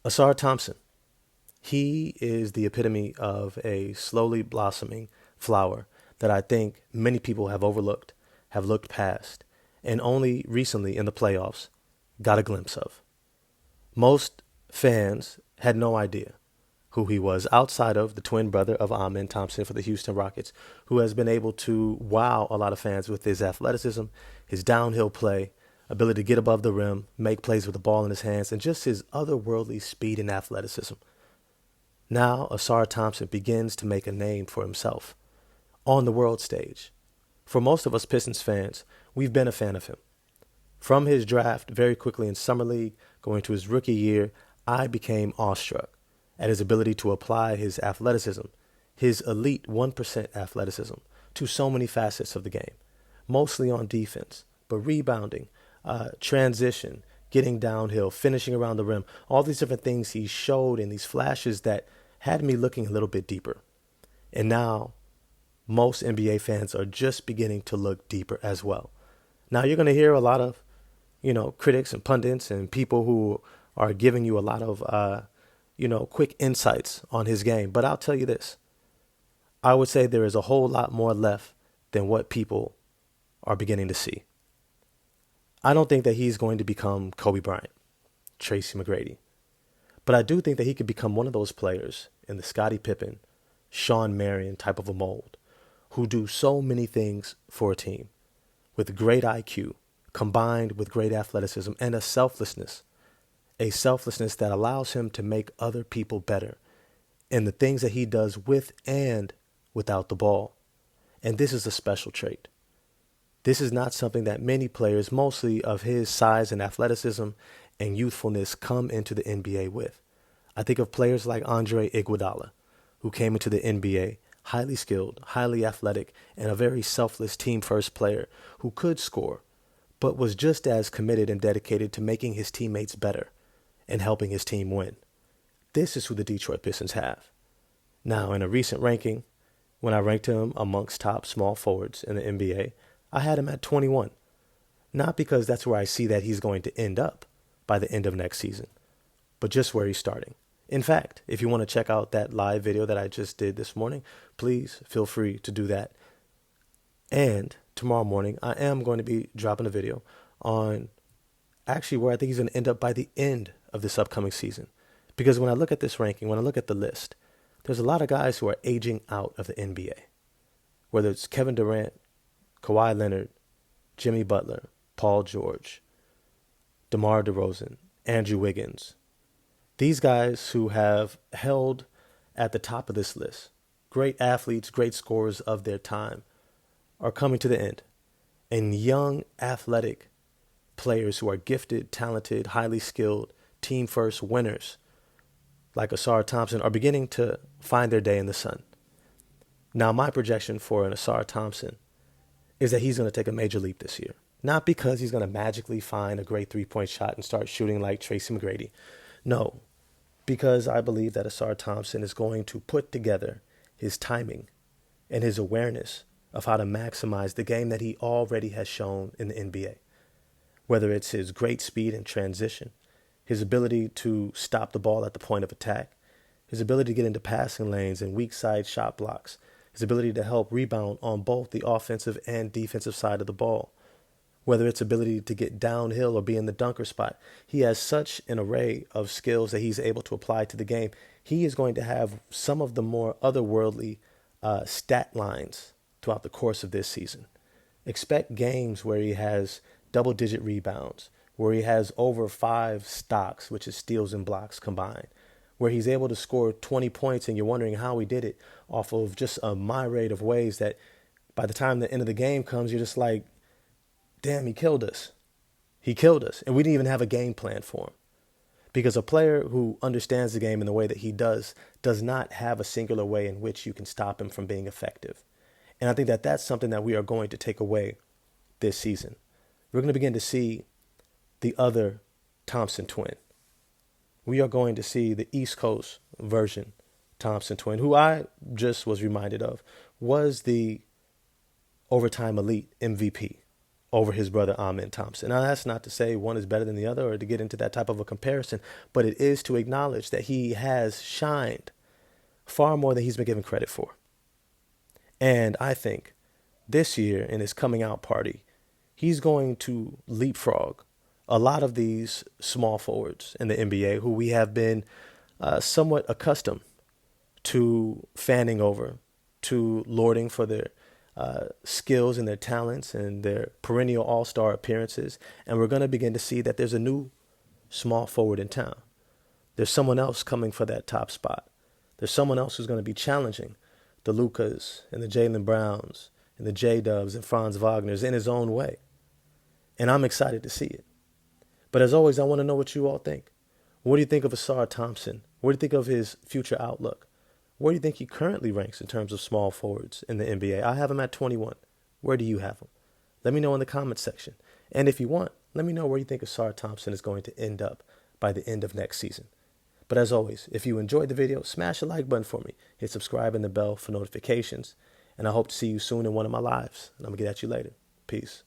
Ausar Thompson, he is the epitome of a slowly blossoming flower that I think many people have overlooked, have looked past, and only recently in the playoffs got a glimpse of. Most fans had no idea who he was outside of the twin brother of Amen Thompson for the Houston Rockets, who has been able to wow a lot of fans with his athleticism, his downhill play, ability to get above the rim, make plays with the ball in his hands, and just his otherworldly speed and athleticism. Now, Ausar Thompson begins to make a name for himself on the world stage. For most of us Pistons fans, we've been a fan of him. From his draft very quickly in Summer League, going to his rookie year, I became awestruck at his ability to apply his athleticism, his elite 1% athleticism, to so many facets of the game, mostly on defense, but rebounding, transition, getting downhill, finishing around the rim, all these different things he showed in these flashes that had me looking a little bit deeper. And now most NBA fans are just beginning to look deeper as well. Now you're going to hear a lot of, critics and pundits and people who are giving you a lot of, quick insights on his game. But I'll tell you this. I would say there is a whole lot more left than what people are beginning to see. I don't think that he's going to become Kobe Bryant, Tracy McGrady. But I do think that he could become one of those players in the Scottie Pippen, Sean Marion type of a mold who do so many things for a team with great IQ combined with great athleticism and a selflessness that allows him to make other people better in the things that he does with and without the ball. And this is a special trait. This is not something that many players, mostly of his size and athleticism and youthfulness, come into the NBA with. I think of players like Andre Iguodala, who came into the NBA highly skilled, highly athletic, and a very selfless team-first player who could score, but was just as committed and dedicated to making his teammates better and helping his team win. This is who the Detroit Pistons have. Now, in a recent ranking, when I ranked him amongst top small forwards in the NBA, I had him at 21. Not because that's where I see that he's going to end up by the end of next season, but just where he's starting. In fact, if you want to check out that live video that I just did this morning, please feel free to do that. And tomorrow morning, I am going to be dropping a video on actually where I think he's going to end up by the end of this upcoming season. Because when I look at this ranking, when I look at the list, there's a lot of guys who are aging out of the NBA. Whether it's Kevin Durant, Kawhi Leonard, Jimmy Butler, Paul George, DeMar DeRozan, Andrew Wiggins. These guys who have held at the top of this list, great athletes, great scorers of their time, are coming to the end. And young, athletic players who are gifted, talented, highly skilled, team-first winners like Ausar Thompson are beginning to find their day in the sun. Now, my projection for an Ausar Thompson is that he's going to take a major leap this year. Not because he's going to magically find a great three-point shot and start shooting like Tracy McGrady. No, because I believe that Ausar Thompson is going to put together his timing and his awareness of how to maximize the game that he already has shown in the NBA. Whether it's his great speed and transition, his ability to stop the ball at the point of attack, his ability to get into passing lanes and weak side shot blocks, his ability to help rebound on both the offensive and defensive side of the ball, whether it's ability to get downhill or be in the dunker spot. He has such an array of skills that he's able to apply to the game. He is going to have some of the more otherworldly stat lines throughout the course of this season. Expect games where he has double-digit rebounds, where he has over 5 stocks, which is steals and blocks combined, where he's able to score 20 points and you're wondering how he did it off of just a myriad of ways that by the time the end of the game comes, you're just like, damn, he killed us. He killed us. And we didn't even have a game plan for him. Because a player who understands the game in the way that he does not have a singular way in which you can stop him from being effective. And I think that that's something that we are going to take away this season. We're going to begin to see the other Thompson twin. We are going to see the East Coast version Thompson twin, who I just was reminded of was the overtime elite MVP over his brother Amen Thompson. Now, that's not to say one is better than the other or to get into that type of a comparison, but it is to acknowledge that he has shined far more than he's been given credit for. And I think this year in his coming out party, he's going to leapfrog a lot of these small forwards in the NBA who we have been somewhat accustomed to fanning over, to lording for their skills and their talents and their perennial all-star appearances. And we're going to begin to see that there's a new small forward in town. There's someone else coming for that top spot. There's someone else who's going to be challenging the Lukas and the Jaylen Browns and the J-Dubs and Franz Wagners in his own way. And I'm excited to see it. But as always, I want to know what you all think. What do you think of Ausar Thompson? What do you think of his future outlook? Where do you think he currently ranks in terms of small forwards in the NBA? I have him at 21. Where do you have him? Let me know in the comments section. And if you want, let me know where you think Ausar Thompson is going to end up by the end of next season. But as always, if you enjoyed the video, smash the like button for me. Hit subscribe and the bell for notifications. And I hope to see you soon in one of my lives. And I'm going to get at you later. Peace.